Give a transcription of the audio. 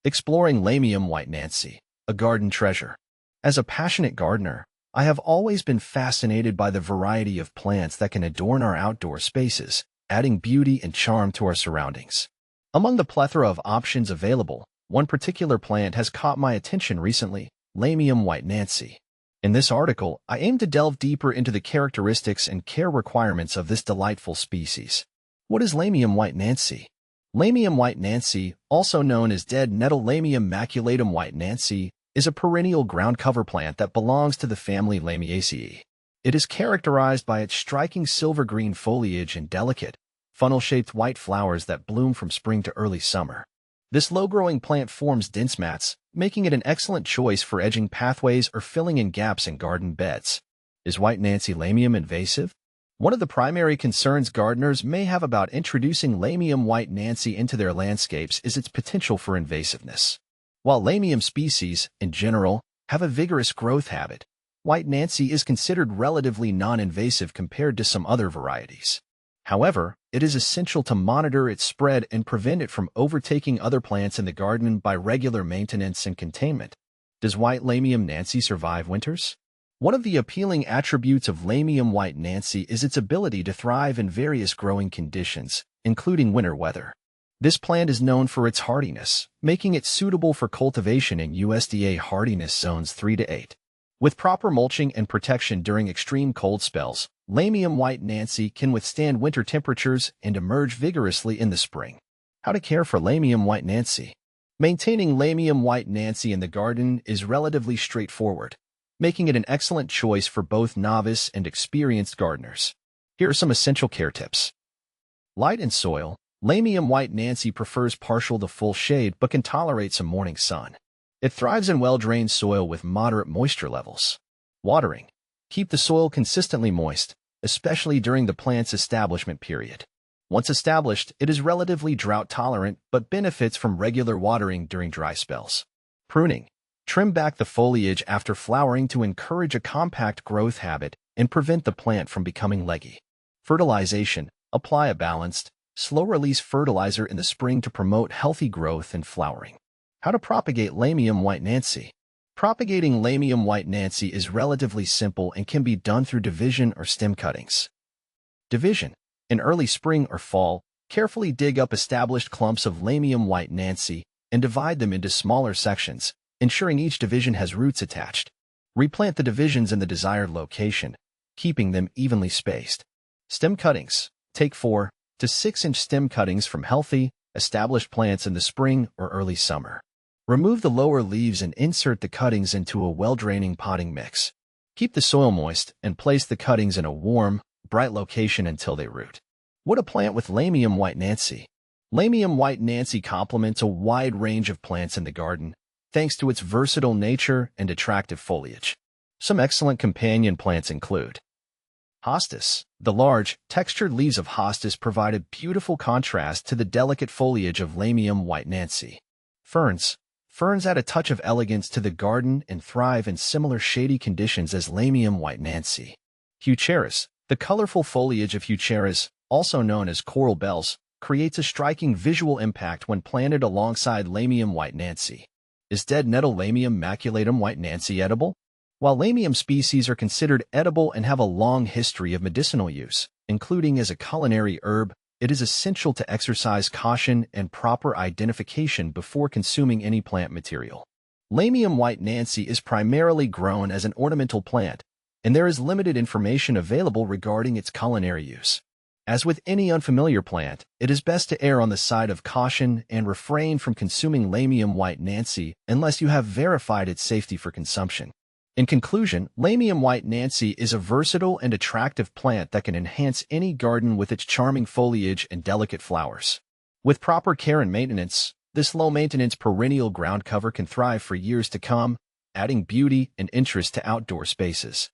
Exploring Lamium White Nancy, a garden treasure. As a passionate gardener, I have always been fascinated by the variety of plants that can adorn our outdoor spaces, adding beauty and charm to our surroundings. Among the plethora of options available, one particular plant has caught my attention recently, Lamium White Nancy. In this article, I aim to delve deeper into the characteristics and care requirements of this delightful species. What is Lamium White Nancy? Lamium White Nancy, also known as dead nettle Lamium maculatum white Nancy, is a perennial ground cover plant that belongs to the family Lamiaceae. It is characterized by its striking silver-green foliage and delicate, funnel-shaped white flowers that bloom from spring to early summer. This low-growing plant forms dense mats, making it an excellent choice for edging pathways or filling in gaps in garden beds. Is White Nancy Lamium invasive? One of the primary concerns gardeners may have about introducing Lamium White Nancy into their landscapes is its potential for invasiveness. While Lamium species, in general, have a vigorous growth habit, White Nancy is considered relatively non-invasive compared to some other varieties. However, it is essential to monitor its spread and prevent it from overtaking other plants in the garden by regular maintenance and containment. Does White Lamium Nancy survive winters? One of the appealing attributes of Lamium White Nancy is its ability to thrive in various growing conditions, including winter weather. This plant is known for its hardiness, making it suitable for cultivation in USDA hardiness zones 3 to 8. With proper mulching and protection during extreme cold spells, Lamium White Nancy can withstand winter temperatures and emerge vigorously in the spring. How to care for Lamium White Nancy? Maintaining Lamium White Nancy in the garden is relatively straightforward, making it an excellent choice for both novice and experienced gardeners. Here are some essential care tips. Light and soil. Lamium White Nancy prefers partial to full shade but can tolerate some morning sun. It thrives in well-drained soil with moderate moisture levels. Watering. Keep the soil consistently moist, especially during the plant's establishment period. Once established, it is relatively drought-tolerant but benefits from regular watering during dry spells. Pruning. Trim back the foliage after flowering to encourage a compact growth habit and prevent the plant from becoming leggy. Fertilization. Apply a balanced, slow-release fertilizer in the spring to promote healthy growth and flowering. How to propagate Lamium White Nancy? Propagating Lamium White Nancy is relatively simple and can be done through division or stem cuttings. Division. In early spring or fall, carefully dig up established clumps of Lamium White Nancy and divide them into smaller sections, ensuring each division has roots attached. Replant the divisions in the desired location, keeping them evenly spaced. Stem cuttings. Take 4 to 6-inch stem cuttings from healthy, established plants in the spring or early summer. Remove the lower leaves and insert the cuttings into a well-draining potting mix. Keep the soil moist and place the cuttings in a warm, bright location until they root. What to plant with Lamium White Nancy? Lamium White Nancy complements a wide range of plants in the garden, thanks to its versatile nature and attractive foliage. Some excellent companion plants include hostas. The large, textured leaves of hostas provide a beautiful contrast to the delicate foliage of Lamium White Nancy. Ferns. Ferns add a touch of elegance to the garden and thrive in similar shady conditions as Lamium White Nancy. Heucheras. The colorful foliage of heucheras, also known as coral bells, creates a striking visual impact when planted alongside Lamium White Nancy. Is dead nettle Lamium maculatum white Nancy edible? While Lamium species are considered edible and have a long history of medicinal use, including as a culinary herb, it is essential to exercise caution and proper identification before consuming any plant material. Lamium White Nancy is primarily grown as an ornamental plant, and there is limited information available regarding its culinary use. As with any unfamiliar plant, it is best to err on the side of caution and refrain from consuming Lamium White Nancy unless you have verified its safety for consumption. In conclusion, Lamium White Nancy is a versatile and attractive plant that can enhance any garden with its charming foliage and delicate flowers. With proper care and maintenance, this low-maintenance perennial ground cover can thrive for years to come, adding beauty and interest to outdoor spaces.